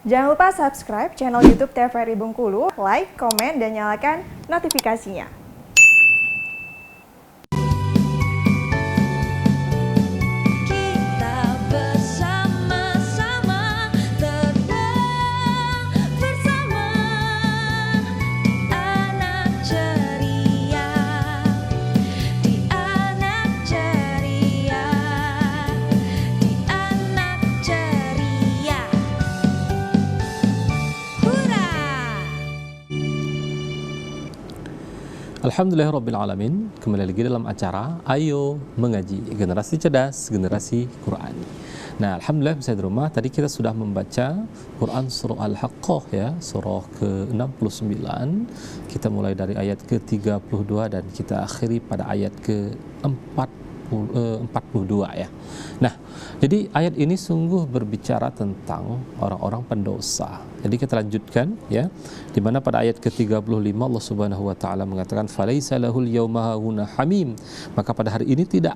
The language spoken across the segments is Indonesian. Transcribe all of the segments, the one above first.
Jangan lupa subscribe channel YouTube TVRI Bengkulu, like, komen, dan nyalakan notifikasinya. Alhamdulillahirrabbilalamin. Kembali lagi dalam acara Ayo Mengaji, generasi cerdas, generasi Quran. Nah, Alhamdulillah bisa di rumah. Tadi kita sudah membaca Quran surah Al-Haqqah ya, surah ke-69. Kita mulai dari ayat ke-32 dan kita akhiri pada ayat ke-42 ya. Nah, jadi ayat ini sungguh berbicara tentang orang-orang pendosa. Jadi kita lanjutkan ya, di mana pada ayat ke-35 Allah Subhanahu wa taala mengatakan falaisa lahul yauma hauna hamim. Maka pada hari ini tidak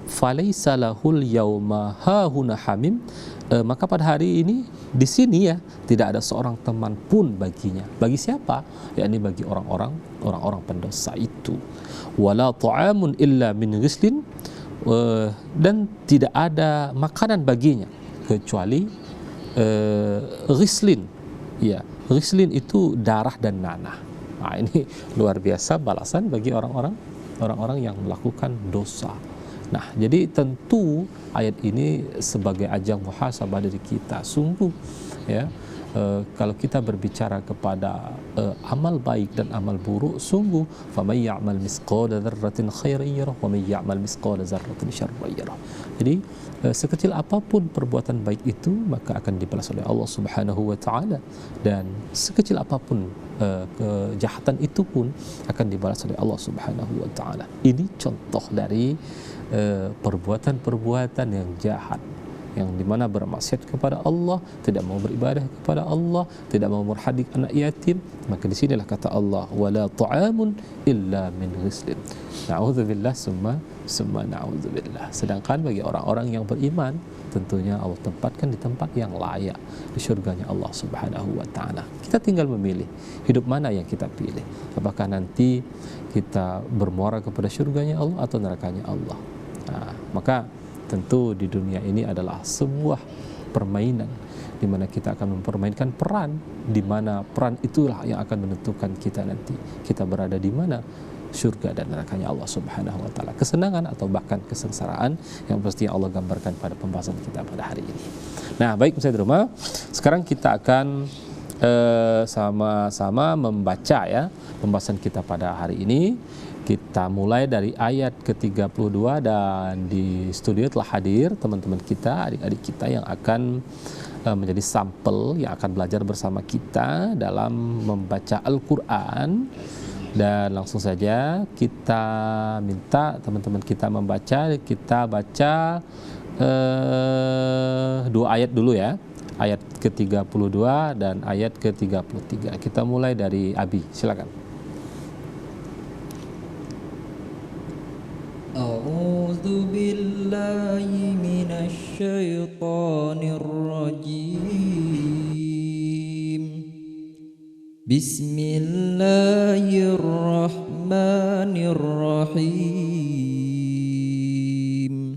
falaisa lahul yauma hauna hamim. Maka pada hari ini di sini ya tidak ada seorang teman pun baginya. Bagi siapa? Yakni bagi orang-orang pendosa itu. Wala ta'amun illa min ghislin, dan tidak ada makanan baginya kecuali ghislin. Ya, ghislin itu darah dan nanah. Nah, ini luar biasa balasan bagi orang-orang yang melakukan dosa. Nah, jadi tentu ayat ini sebagai ajang muhasabah dari kita. Sungguh ya, kalau kita berbicara kepada amal baik dan amal buruk, sungguh faman ya'mal misqala dzarratin khairan yarah wa man ya'mal misqala dzarratin syarran yarah. Jadi sekecil apapun perbuatan baik itu maka akan dibalas oleh Allah Subhanahu wa taala, dan sekecil apapun kejahatan itu pun akan dibalas oleh Allah Subhanahu wa taala. Ini contoh dari perbuatan-perbuatan yang jahat, yang dimana bermaksiat kepada Allah, tidak mau beribadah kepada Allah, tidak mau murhadik anak yatim. Maka di sinilah kata Allah, wala ta'amun illa min ghislin. Na'udzubillah summa na'udzubillah. Sedangkan bagi orang-orang yang beriman, tentunya Allah tempatkan di tempat yang layak, di syurganya Allah Subhanahu wa taala. Kita tinggal memilih hidup mana yang kita pilih. Apakah nanti kita bermuara kepada syurganya Allah atau nerakanya Allah. Nah, maka tentu di dunia ini adalah sebuah permainan di mana kita akan mempermainkan peran, di mana peran itulah yang akan menentukan kita nanti kita berada di mana, surga dan nerakanya Allah Subhanahu wa taala, kesenangan atau bahkan kesengsaraan yang pasti Allah gambarkan pada pembahasan kita pada hari ini. Nah, baik misalnya di rumah, sekarang kita akan sama-sama membaca ya pembahasan kita pada hari ini. Kita mulai dari ayat ke-32 dan di studio telah hadir teman-teman kita, adik-adik kita yang akan menjadi sampel, yang akan belajar bersama kita dalam membaca Al-Quran. Dan langsung saja kita minta teman-teman kita membaca. Kita baca 2 ayat dulu ya, ayat ke-32 dan ayat ke-33. Kita mulai dari Abi, silakan. A'udzu billahi minasy syaithanir rajim. Bismillahirrahmanirrahim.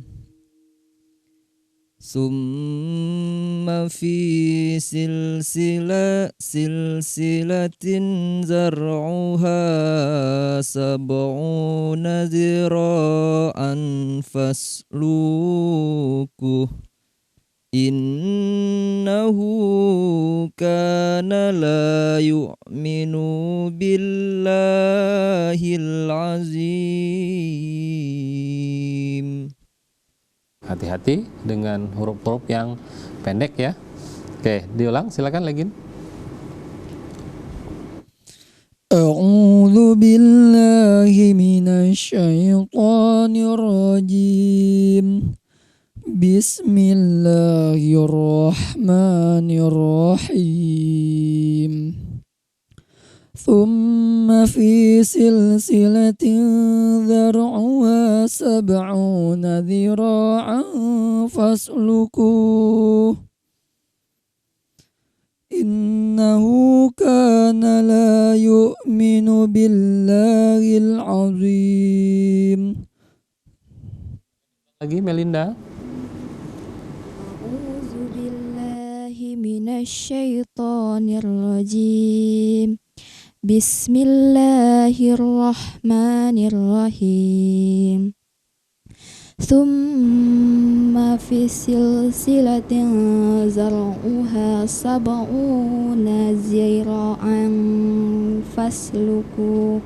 Summa fi silsilatin zar'uha sab'una zira'an faslukuh innahu kana la yu'minu billahil azim. Hati-hati dengan huruf-huruf yang pendek ya. Oke, diulang silakan lagi. A'udzu billahi minasy syaithanir rajim. Bismillahirrahmanirrahim. ثم في سلسلة ذرعها 70 ذراعا فاسلكوه innahu kana la yu'minu billahil azim. Lagi Melinda. A'udzu billahi minasyaitonir rajim. Bismillahirrahmanirrahim. Tsumma fi silsilatin zar'uha sab'una zira'an fasluku.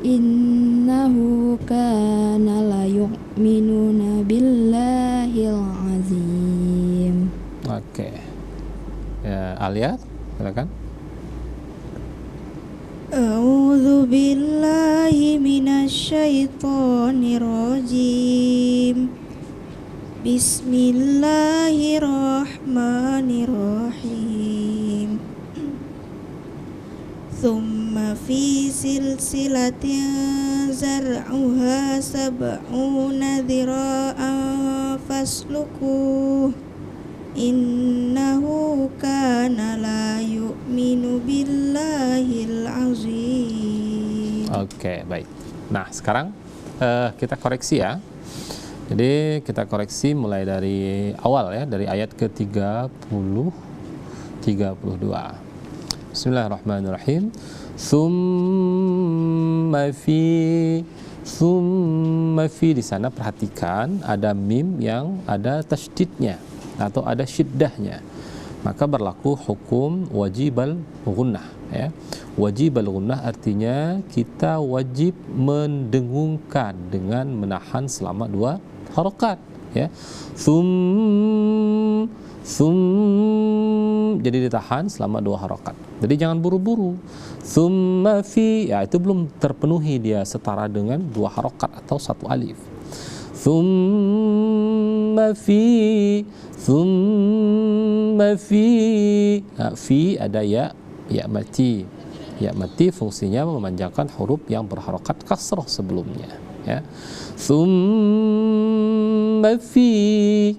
Innahu kana la yu'minuna billahil azim. Oke. Ya, Alia, silakan. A'udzu billahi minasyaitonir rajim. Bismillahirrahmanirrahim. Tsumma fi silsilatin zar'uha sab'una dhira'an fasluku. Innahu kana la yu'minu billahil azim. Oke, baik. Nah, sekarang kita koreksi ya. Jadi kita koreksi mulai dari awal ya, dari ayat ke-32. Bismillahirrahmanirrahim. Tsumma fi di sana perhatikan ada mim yang ada tasydidnya atau ada syiddahnya. Maka berlaku hukum wajibal gunnah ya. Wajibal gunnah artinya kita wajib mendengungkan dengan menahan selama 2 harakat ya. Jadi ditahan selama 2 harakat. Jadi jangan buru-buru. Tsumma fi ya, itu belum terpenuhi dia setara dengan 2 harakat atau 1 alif. Tsumma fi fi ada ya mati. Ya mati fungsinya memanjangkan huruf yang berharokat kasrah sebelumnya ya. Tsumma fi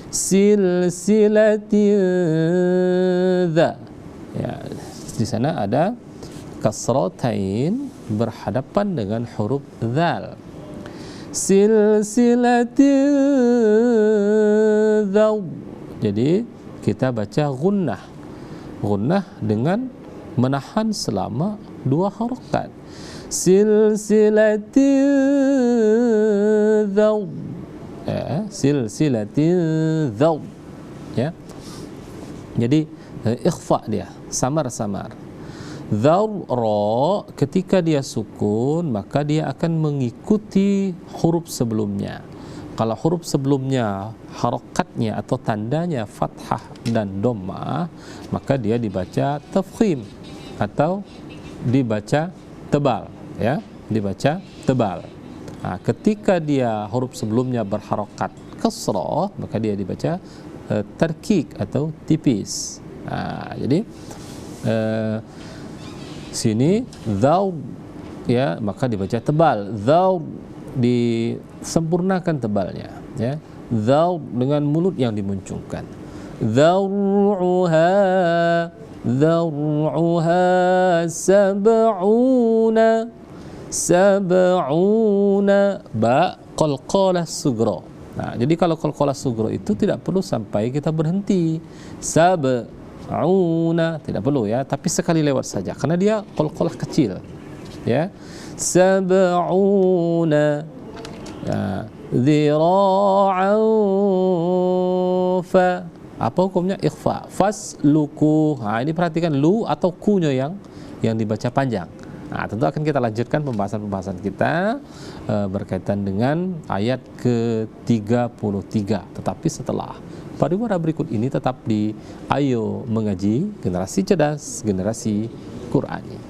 silsilatin dza ya, di sana ada kasratain berhadapan dengan huruf dzal. Silsilatin dzaw, jadi kita baca gunnah. Gunnah dengan menahan selama 2 harakat. Silsilatin dzaw ya, silsilatin dzaw ya. Jadi ikhfa dia, samar-samar. Dzarra ketika dia sukun maka dia akan mengikuti huruf sebelumnya. Kalau huruf sebelumnya harakatnya atau tandanya fathah dan dhammah, maka dia dibaca tafkhim atau dibaca tebal ya, dibaca tebal. Nah, ketika dia huruf sebelumnya berharokat kasrah maka dia dibaca tarkik atau tipis. Nah, jadi sini dzaw ya, maka dibaca tebal. Dzaw disempurnakan tebalnya ya. Dzaw dengan mulut yang dimuncungkan. Dzar'uha sab'una ba qalqalah sughra. Nah, jadi kalau qalqalah sughra itu tidak perlu sampai kita berhenti. Sab'una tidak perlu ya, tapi sekali lewat saja karena dia qalqalah kecil ya. Sab'una dhira'an fa, apa hukumnya? Ikhfa. Fasluku. Nah, ini perhatikan lu atau kunya yang dibaca panjang. Nah, tentu akan kita lanjutkan pembahasan kita berkaitan dengan ayat ke-33. Tetapi setelah pariwara berikut ini tetap di Ayo Mengaji, Generasi Cerdas, Generasi Qurani.